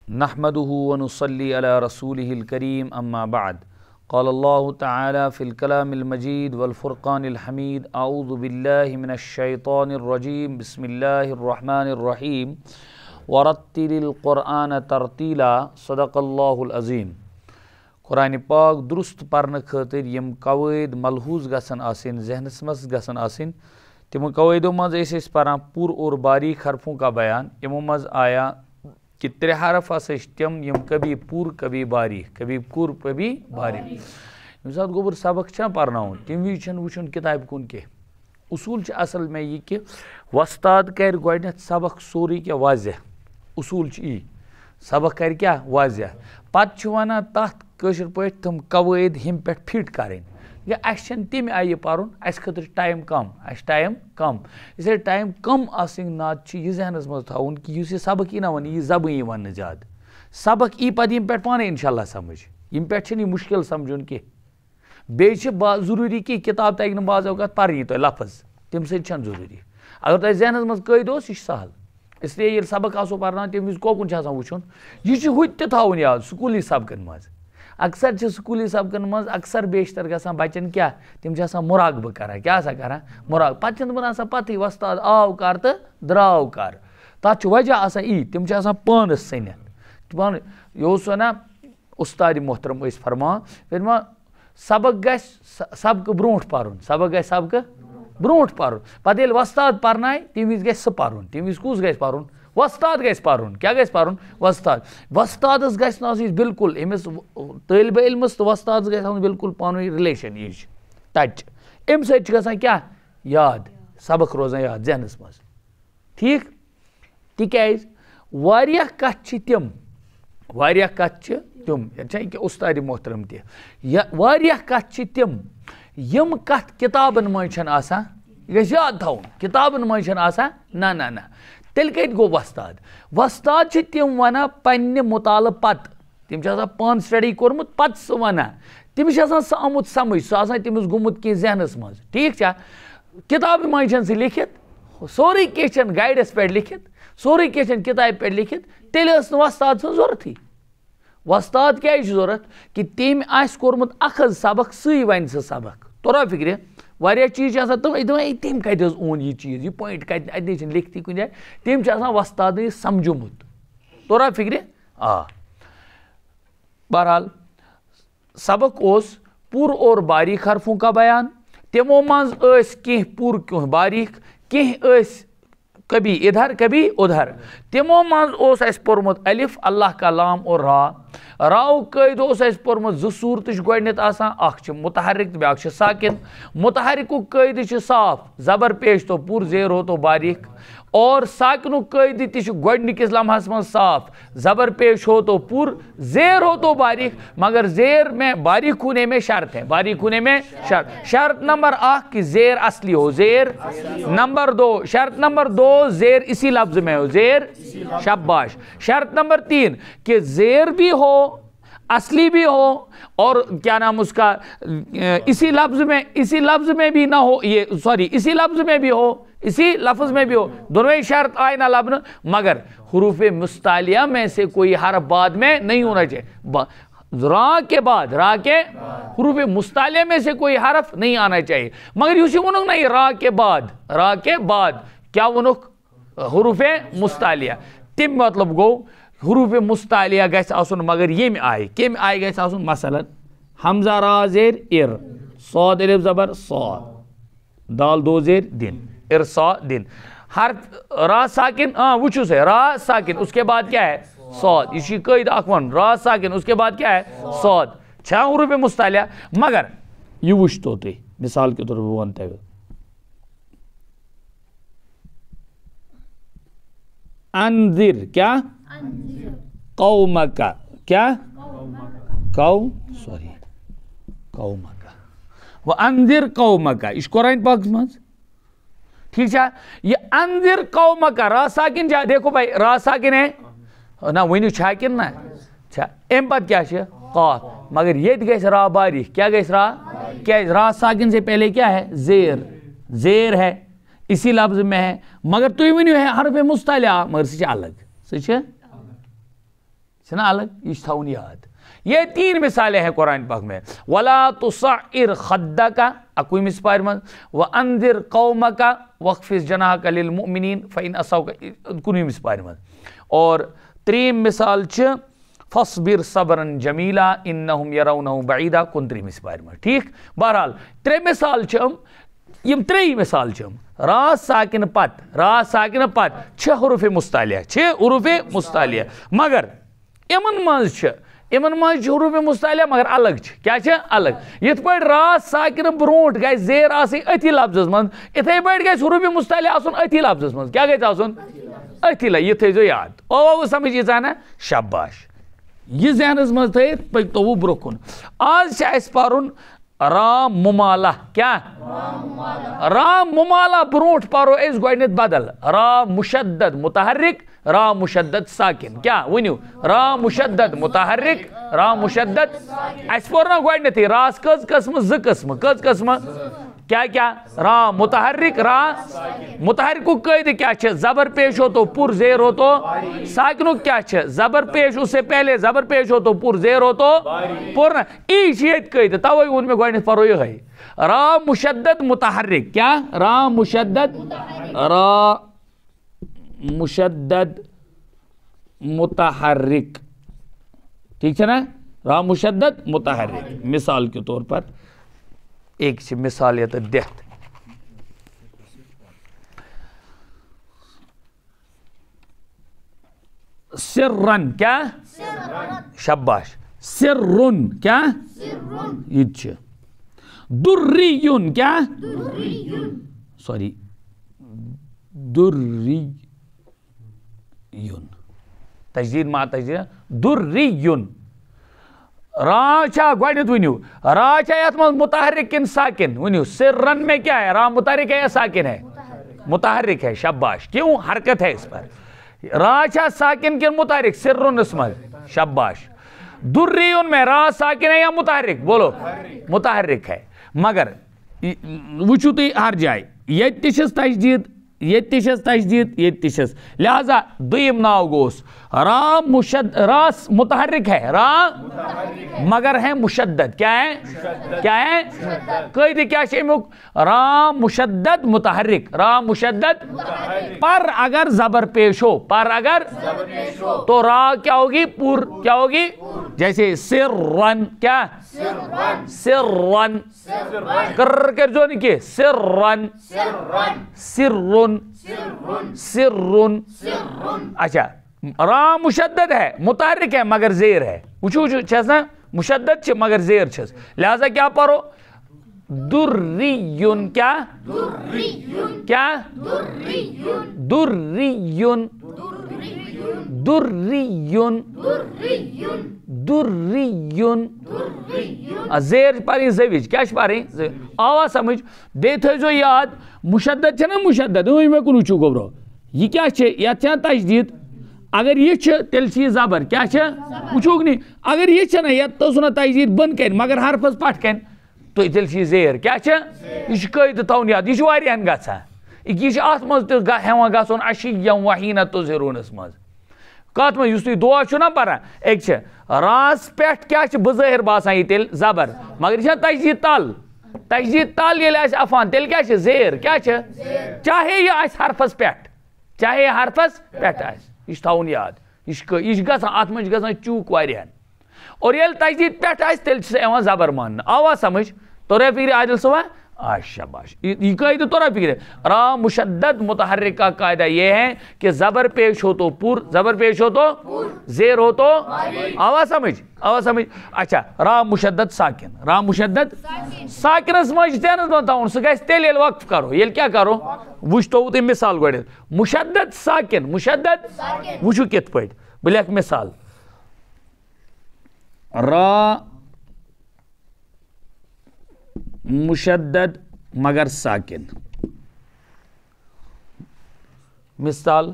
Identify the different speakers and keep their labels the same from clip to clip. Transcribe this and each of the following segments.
Speaker 1: نحمده ونصلي على رسوله الكريم أما بعد قال الله تعالى في الكلام المجيد والفرقان الحميد أعوذ بالله من الشيطان الرجيم بسم الله الرحمن الرحيم ورتل القرآن ترتيلا صدق الله العظيم. قرآن پاک درست پرن خاطر یم قواعد ملحوظ گژھن آسن ذہنس مز گژھن آسن تم قواعدو مز اس پران پور اور باریک حرفوں کا بیان یمو مز آیا کہ 3 حرف تم یم کبھی پور کبھی باریک کبھی پور کبھی باریک یم سات گوبر سبق چھا پرناون تم وی چھن وچھن کتاب کن کے اصول چھ اصل میں یہ کہ وستاد کر گوڈنیتھ سبق سوری کیا واضح اصول چھ ای سبق کر کیا واضح پت چھ ونان تحت کشر پٲٹھۍ تم قواعد ہم پہ فٹ کریں یا اس تمہ آئی پرن اس خاطر ٹائم کم اس لیے ٹائم کم آسن نات یہ ذہنس مز تھاؤن کہ اس یہ سبق ای نا ون یہ زبان ون زیادہ سبق ای پتہ یم پہ پانے انشاءاللہ سمجھ یم پہ یہ مشکل سمجھن کی بیٚیہِ چھِ ضروری کہ کتاب تگہ بعض اوقات پرنی تہ لفظ تم سۭتۍ ضروری اگر تہ ذہنس مز قید اوس یہ سہل اس لیے ییٚلہِ سبق آسو پرناوان تمہِ وِزِ کوکُن چھُ آسان وٕچھُن یہِ چھُ ہُتہِ تہِ تھاوُن یاد سکوٗلی سبقن منٛز اکثر چھِ سکوٗلی سبقن منٛز اکثر بیشتر گژھان بچن کیٛاہ تِم چھِ آسان مُراقبہٕ کران کیٛاہ آسان کران مُراقبہٕ پتہٕ چھنہٕ تِمن آسان پتہٕے وۄستاد آو کر تہٕ درٛاو کر تتھ چھُ وجہ آسان یی تِم چھِ آسان پانس ژھٕنِتھ پانہٕ یہِ اوس ونان اُستادِ محترم ٲسۍ فرماوان سبق گژھِ سبقہٕ برونٛٹھ پرُن سبق گژھِ سبقہٕ برونٛٹھ پرُن پتہٕ ییٚلہِ وۄستاد پرنایہِ تمہِ وِزِ گژھِ سُہ پرُن تمہِ وِزِ کُس گژھِ پرُن وۄستاد گژھِ پرُن کیٛاہ گژھِ پرُن وۄستادس گژھِ نہٕ آسٕنۍ بالکل أمِس طٲلبہِ علمس تہٕ وۄستادس گژھِ آسُن بالکل پانہٕ ؤنۍ رِلیشن یِچ ٹچ امہِ سۭتۍ چھُ گژھان کیٛاہ یاد سبق روزان یاد ذہنس منٛز ٹھیٖک تِکیٛازِ واریاہ کتھٕ چھِ تِم ییٚتہِ چھا یہِ اُستادِ محترم تہِ واریاہ کتھٕ چھِ تِم یِم کتھٕ کِتابن منٛز چھنہٕ آسان یہِ گژھِ یاد تھاوُن کِتابن منٛز چھنہٕ آسان نہ تیٚلہِ کتہِ گوٚو وۄستاد چھِ تِم ونان پننہِ مطالعہٕ پتہٕ تِم چھِ آسان پانہٕ سٹڈی کوٚرمُت پتہٕ سُہ ونان تٔمِس چھِ آسان سُہ آمُت سمجھ سُہ آسان تٔمِس گوٚمُت کینٛہہ ذہنس منٛز ٹھیٖک چھا کِتابہِ منٛز چھنہٕ سُہ لیکھِتھ سورُے کینٛہہ چھنہٕ گایڈس پٮ۪ٹھ لیکھِتھ سورُے کینٛہہ چھنہٕ کِتابہِ پٮ۪ٹھ لیکھِتھ تیٚلہِ ٲس نہٕ وۄستاد سٕنٛز ضروٗرتھٕے وۄستاد کیٛازِ چھُ ضروٗرت کہِ تٔمۍ آسہِ کوٚرمُت اکھ حظ سبق سُے ونہِ سُہ سبق توٚرا فکرِ واریاہ چیٖز چھِ آسان تِم تٔمۍ کتہِ حظ اوٚن یہِ چیٖز یہِ پویِنٹ کتہِ اَتہِ نَے چھِنہٕ لیکھتھٕے کُنہِ جایہِ تٔمۍ چھِ آسان وۄستادٕے سمجھومُت توٚرا فکرِ بہرحال سبق اوس پُر اور باریک حرفوں کا بیان تِمو منٛز ٲسۍ کینٛہہ پُر کینٛہہ باریک کینٛہہ ٲسۍ کبھی ادھر کبھی ادھر تِمو منٛز اوس اَسہِ پوٚرمُت الف اللہ کا لام اور راہُک قٲیدٕ اوس اَسہِ پوٚرمُت 2 صوٗرتہٕ چھِ گۄڈنیٚتھ آسان اکھ چھِ متحرک تہٕ بیٛاکھ چھِ ساکن متحرکُک قٲیدٕ چھِ صاف زبر پیش تو پُر زیر ہو تو باریک اور ساکنُک قٲیدٕ تہِ چھُ گۄڈنِکِس لمحس منٛز صاف زبر پیش ہو تو پُر زیر ہو تو باریک مگر زیر میں باریک ہونے میں شرط ہے شرط نمبر 1 کہ زیر اصلی ہو زیر نمبر 2 شرط نمبر 2 زیر اسی لفظ میں ہو زیر شاباش شرط نمبر 3 کہ زیر بھی ہو اصلی بھی ہو اور کیا نام اس کا اسی لفظ میں بھی نہ ہو اسی لفظ میں بھی ہو اسی لفظ میں بھی ہو دونوں ہی شرط آئے نہ لبن مگر حروف مستعلیہ میں سے کوئی حرف بعد میں نہیں ہونا چاہیے را کے حروف مستعلیہ میں سے کوئی حرف نہیں آنا چاہیے مگر اسی ونک نہیں را کے بعد کیا ونک حروف مستعلیہ تم مطلب گو حروف مستعلیہ گژھِ آسُن مگر ییٚمہِ آیہِ کمہِ آیہِ گژھِ آسُن مثلاً حمزہ را زیر ار صاد الف زبر صاد دال 2 زیر دن ارسا دن حرف را ساکن وچھو سے را ساکن اس کے بعد کیا ہے صاد یہ قید اکون را ساکن اس کے بعد کیا ہے صاد چھا حروف مستعلیہ مگر یہ وچھ تو تھی مثال کے طور پر ونتے ہوئے انذر کیا قومک کیا قومک وانذر قومک یہ قرآن پاک منٛز ٹھیک ہے یہ انذر قومک را ساکن جا دیکھو بھائی را ساکن ہے نا ونیو چھا کن نا چھا ام پت کیا چھے قاف مگر یہ گیس را باریک کیا گیس را ساکن سے پہلے کیا ہے زیر ہے اسی لفظ میں ہے مگر تو ونیو ہے حرف مستعلیہ مگر سچ الگ چھنا الگ، یہ تھاؤن یاد. یہ 3 مثالیں ہیں قرآن پاک میں. وَلَا تُصَعِّرْ خَدَّكَ اکوئیمہِ سپارِ منٛز وَأَنذِرْ قَوْمَكَ وَاخْفِضْ جَنَاحَكَ لِلْمُؤْمِنِينَ فَإِنْ أَصَابُوكَ 19ویں سپارِ منٛز. اور 3 مثال چھِ فَاصْبِرْ صَبْرًا جَمِيلًا إِنَّهُمْ يَرَوْنَهُ بَعِيدًا 29ویں سپارِ منٛز. ٹھیک بہرحال 3 مثال چھِ یم 3 مثال چھِ را ساکن پت چھ حروف مستعلیہ مگر یمن منٛز چھِ حروف مستعلیہ مگر الگ چھِ کیا چھِ الگ. یتھ پٲٹھۍ را ساکن برونٛٹھ گژھِ زیر آسٕنۍ أتھی لفظس منٛز یِتھَے پٲٹھۍ گژھِ حروف مستعلیہ آسُن أتھی لفظس منٛز. کیٛاہ گژھِ آسُن أتھی یہِ تھٲیزیو یاد. او سمجھ ییٖژاہ نا شاباش. یہ ذہنس منٛز تھٲیِتھ پٔکۍتو برونٛہہ کُن. آز چھِ اَسہِ پرُن را ممالہ. کیا را ممالہ برونٛٹھ پرو أسۍ گۄڈنٮ۪تھ بدل. را مشدد متحرک را مشدد ساکن. کیا ؤنِو را مشدد متحرک را مشدد. اَسہِ پوٚر نا گۄڈنٮ۪تھٕے راس کٔژ قٕسمہٕ 2 قٕسمہٕ کٔژ قٕسمہٕ کیا را متحرک را متحرکُک قٲعدٕ کیا چھِ زبر پیش ہو تو پر زیر ہو تو ساکنُک کیا چھِ زبر پیش اس سے پہلے زبر پیش ہو تو پر زیر ہو تو پر نا ای چھِ ییٚتہِ قٲعدٕ تَوَے ووٚن مےٚ گۄڈنٮ۪تھ پرو یِہوٚے را مشدد متحرک. کیا را مشدد متحرک. ٹھیک ہے نا را مشدد متحرک. مثال کے طور پر ایک مثال یہ دہت سرن. کیا شاباش سرن. کیا یہ دریون. کیا سوری دریون تجدید ما تجدید دریون. را چھا گۄڈنٮ۪تھ ؤنِو را چھا یتھ منٛز متحرک کِنہٕ ساکن ؤنِو. سرن میں کیا ہے را متحرک ہے یا ساکن ہے متحرک ہے. شاباش کیوں حرکت ہے اس پر. را چھا ساکن کن متحرک سرن اس منٛز شاباش. دریون میں را ساکن ہے یا متحرک بولو متحرک ہے. مگر وٕچھِو تُہۍ ہر جایہِ ییٚتہِ تہِ چھِس تجدید ییٚتہِ تہِ چھِس تجدید ییٚتہِ تہِ چھِس. لہذا دوٚیِم ناو گوس را متحرک ہے را مگر ہے مشدد. کیا ہے قٲعدٕ کیا چھِ امیُک را مشدد متحرک را مشدد پر اگر زبر پیش ہو تو را کیا ہوگی پر کیا ہوگی. جیسے سرن. کیا سرن کر جو نہیں کہ سرن سرن. اچھا را مشدد ہے متحرک ہے مگر زیر ہے. وچھو چھس نا مشدد چھ مگر زیر چھس. لہذا کیا پڑھو دریون. کیا دریون دریون زیر پاریں زوج. کیا پاریں آوا سمجھ. بیٚیہِ تھٲیزیو یاد مشدد چھنا مشدد مےٚ کُن وٕچھِو گوبرو یہ کیا چھِ یتھ چھا تجدید. اگر یہ چھِ تیٚلہِ چھِ یہِ زبر. کیا چھِ وٕچھوکھ نی اگر یہ چھنا یتھ تھٲوسو نا تجدید بۄن کَنہِ مگر حرفس پتھ کَنہِ تہٕ تیٚلہِ چھِ یہِ زیر. کیا چھِ یہِ چھُ قٲعدٕ تھاوُن یاد. یہِ چھُ واریاہن گژھان. یہِ چھُ اتھ منٛز تہِ ہٮ۪وان گژھُن اشیَم وحیٖنہ تُظہِروٗنس منٛز. کتھ منٛز یُس تُہۍ دعا چھُو نا پران أکۍ چھِ راس پٮ۪ٹھ کیٛاہ چھِ بظٲہِر باسان یہِ تیٚلہِ زبر مگر یہِ چھےٚ تجدید تل ییٚلہِ آسہِ عفان تیٚلہِ کیٛاہ چھِ زیر. کیٛاہ چھِ چاہے یہِ آسہِ حرفس پٮ۪ٹھ آسہِ. یہِ چھُ تھاوُن یاد. یہِ چھُ گژھان اتھ منٛز چھِ گژھان چوٗک واریاہن. اور ییٚلہِ تجدید پٮ۪ٹھ آسہِ تیٚلہِ چھِ سُہ یِوان زبر ماننہٕ. آوا سمجھ. توٚرا فِکرِ عادل صٲبا شاباش. یہ قاعدہ توٚرا فِکرِ. را مشدد متحرک کا قاعدہ یہ ہے کہ زبر پیش ہو تو پر زبر پیش ہو تو زیر ہو تو آوا سمجھ. اچھا را مشدد ساکنس منٛز ذہنس منٛز تھاوُن سُہ گژھِ تیٚلہِ ییٚلہِ وقف کرو. ییٚلہِ کیٛاہ کرو وٕچھتو تُہۍ مثال گۄڈنٮ۪تھ مشدد ساکن وٕچھِو کِتھ پٲٹھۍ. بہٕ لیکھٕ مثال را مشدد مگر ساکن. مثال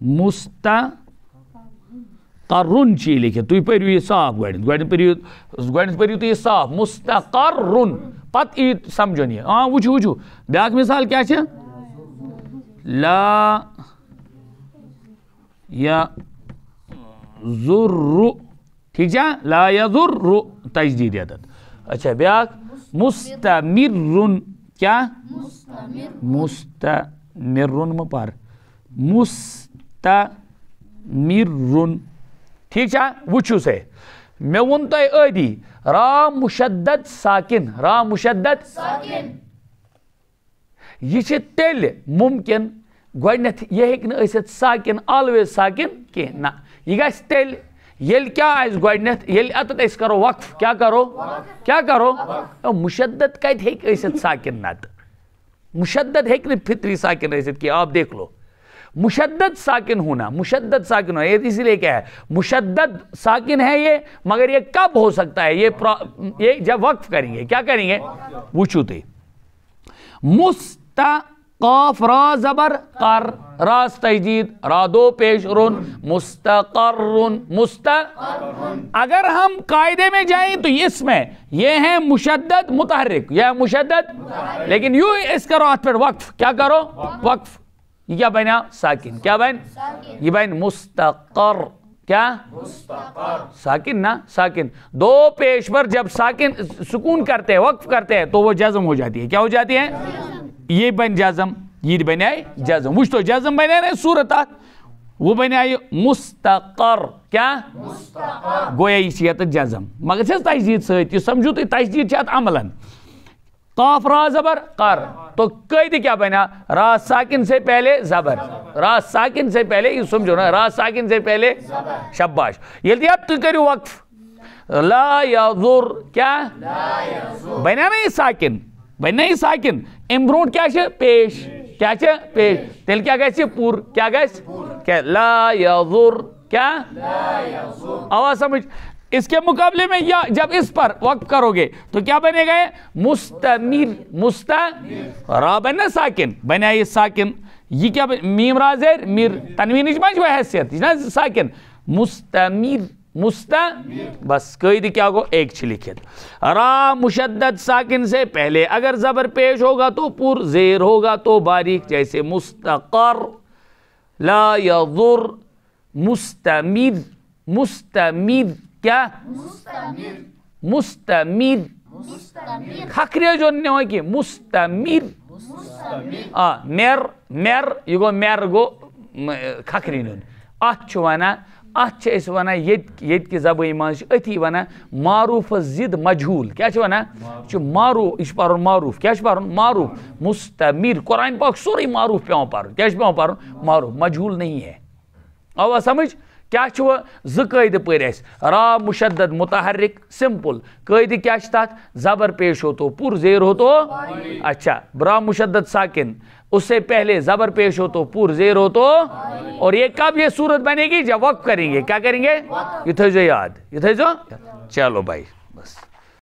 Speaker 1: مستقرن چھ لکھت. تُہۍ پٔرِو یہِ صاف گۄڈنٮ۪تھ پٔرِو تُہۍ یہِ صاف مستقرن پتہٕ یی سمجھُن یہِ. وٕچھِو بیٛاکھ مثال کیٛاہ چھِ لا یضر ٹھیک ہے لا یضر تجدید عدد اچھا بیاکھ مستمر کیا مستمر مپار مستمر ٹھیک ہے وچھو سے میں ون تو عادی را مشدد ساکن را مشدد یہ تیل ممکن گوڈنیتھ یہ ہیکہ ٲسِتھ ساکن آلویز ساکن کی نہ یہ گژھِ تیل یل کیا آسہِ گوڈنیتھ یل اتت أسۍ کرو وقف کیا کرو مشدد کتہِ ہیکہِ ٲسِتھ ساکن نت مشدد ہیکہِ نہٕ فطری ساکن ٲسِتھ کی آپ دیکھ لو مشدد ساکن ہونا مشدد ساکن ہونا یہ اسی لیے کیا ہے مشدد ساکن ہے یہ مگر یہ کب ہو سکتا ہے یہ جب وقف کریں گے کیا کریں گے وچھو تے قاف را زبر قر راس تجدید را دو پیش رن مستقر اگر ہم قاعدے میں جائیں تو اس میں یہ ہے مشدد متحرک یہ مشدد لیکن یوں اس کرو ہاتھ پہ وقف کیا کرو وقف یہ کیا بنا ساکن کیا بن یہ بن مستقر کیا ساکن نا ساکن دو پیش پر جب ساکن سکون کرتے ہیں وقف کرتے ہیں تو وہ جزم ہو جاتی ہے کیا ہو جاتی ہے یہ بن جزم یہ بنے جزم وچھ تو جزم بنے رہے صورت وہ بنے مستقر کیا گویا یہ جزم مگر تجدید ست سمجھو تو تجدید عملاً قاف را زبر قر تو قید کیا بنا را ساکن سے پہلے زبر را ساکن سے پہلے یہ سمجھو نا را ساکن سے پہلے شباش یہ اب تو کرو وقف لا یضر کیا بنا نا یہ ساکن بنا یہ ساکن ام برونٹ کیا پیش کیا پیش تیل کیا گژھِ پور کیا گژھِ کیا لا یضر کیا آواز سمجھ اس کے مقابلے میں یا جب اس پر وقف کرو گے تو کیا بنے گا مستمر را بنا ساکن بنا یہ ساکن یہ کیا میم را زیر میر تنوین اجماج وہ حیثیت ساکن مستمر بس قید کیا گو ایک چھ لکھت را مشدد ساکن سے پہلے اگر زبر پیش ہوگا تو پر زیر ہوگا تو باریک جیسے مستقر لا یضر مستمر کیا مستمر کھکھرے جو نہیں کی مستمر میر یہ گو میر گو کھکھری نون ات وانا ات وانا یت کی زبان مز اتھی وانا معروف ضد مجہول کیا وانا معروف یہ پرن معروف کیا پرن معروف مستمر قرآن پاک سورے معروف پیوان پرن کیا پیوان پرن معروف مجہول نہیں ہے آوا سمجھ کیا قید پہ را مشدد متحرک سمپل قید کیا تات زبر پیش ہو تو پر زیر ہو تو اچھا را مشدد ساکن اس سے پہلے زبر پیش ہو تو پر زیر ہو تو اور یہ کب یہ صورت بنے گی جب وقف کریں گے کیا کریں گے یہ تھو یاد یہ تھو چلو بھائی بس